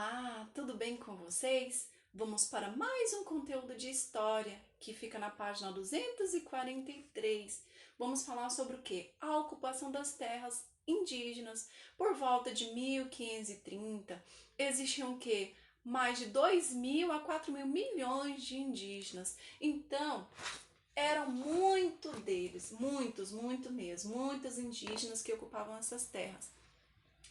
Olá, tudo bem com vocês? Vamos para mais um conteúdo de história que fica na página 243. Vamos falar sobre o quê? A ocupação das terras indígenas. Por volta de 1530, existiam o quê? Mais de 2.000 a 4.000 milhões de indígenas. Então, eram muito deles, muito mesmo, muitos indígenas que ocupavam essas terras.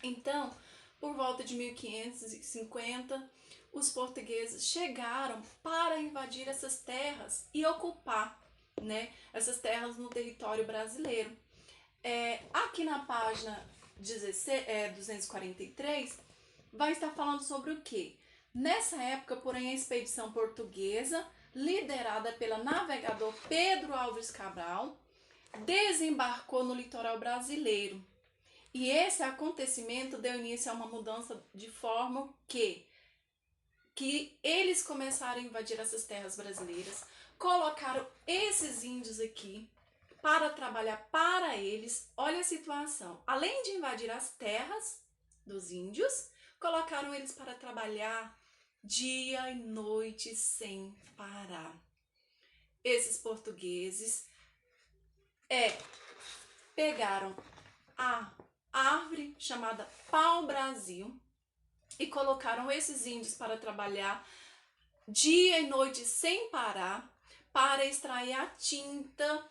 Então, por volta de 1550, os portugueses chegaram para invadir essas terras e ocupar, né, essas terras no território brasileiro. Aqui na página 243, vai estar falando sobre o quê? Nessa época, porém, a expedição portuguesa, liderada pelo navegador Pedro Álvares Cabral, desembarcou no litoral brasileiro. E esse acontecimento deu início a uma mudança de forma que eles começaram a invadir essas terras brasileiras, colocaram esses índios aqui para trabalhar para eles. Olha a situação. Além de invadir as terras dos índios, colocaram eles para trabalhar dia e noite sem parar. Esses portugueses pegaram a árvore chamada pau-brasil e colocaram esses índios para trabalhar dia e noite sem parar para extrair a tinta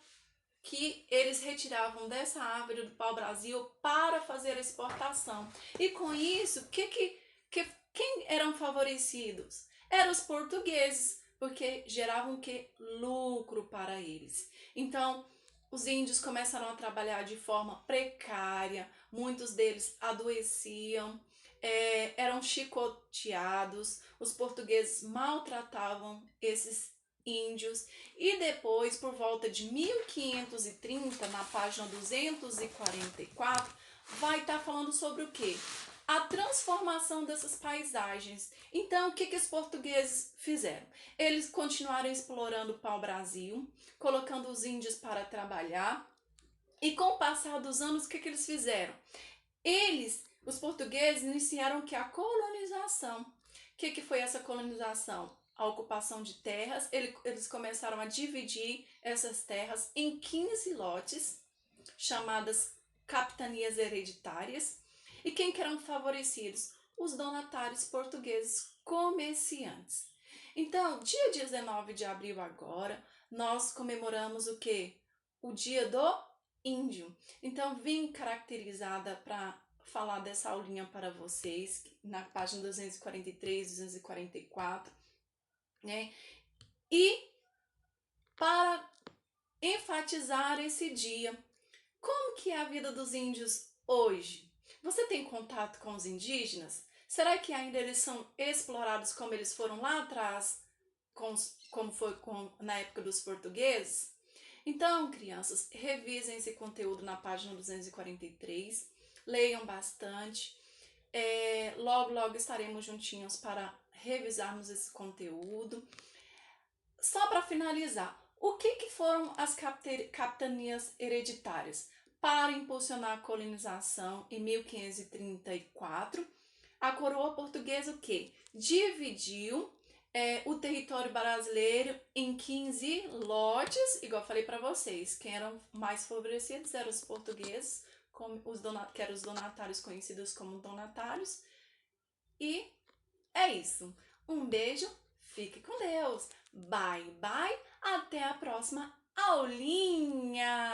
que eles retiravam dessa árvore do pau-brasil para fazer a exportação. E com isso, quem eram favorecidos? Eram os portugueses, porque geravam o que? Lucro para eles. Então, os índios começaram a trabalhar de forma precária, muitos deles adoeciam, eram chicoteados, os portugueses maltratavam esses índios. E depois, por volta de 1530, na página 244, vai estar falando sobre o quê? A transformação dessas paisagens. Então, o que os portugueses fizeram? Eles continuaram explorando o pau-brasil, colocando os índios para trabalhar. E com o passar dos anos, o que eles fizeram? Os portugueses, iniciaram a colonização. O que foi essa colonização? A ocupação de terras. Eles começaram a dividir essas terras em 15 lotes, chamadas capitanias hereditárias. E quem que eram favorecidos? Os donatários portugueses comerciantes. Então, dia 19 de abril agora, nós comemoramos o quê? O Dia do Índio. Então, vim caracterizada para falar dessa aulinha para vocês, na página 243, 244, né? E para enfatizar esse dia, como que é a vida dos índios hoje? Você tem contato com os indígenas? Será que ainda eles são explorados como eles foram lá atrás, como foi na época dos portugueses? Então, crianças, revisem esse conteúdo na página 243, leiam bastante. Logo estaremos juntinhos para revisarmos esse conteúdo. Só para finalizar, o que foram as capitanias hereditárias? Para impulsionar a colonização em 1534, a coroa portuguesa o quê? Dividiu o território brasileiro em 15 lotes, igual eu falei para vocês. Quem eram mais favorecidos eram os portugueses, que eram os donatários, conhecidos como donatários. E é isso. Um beijo, fique com Deus. Bye, bye. Até a próxima aulinha!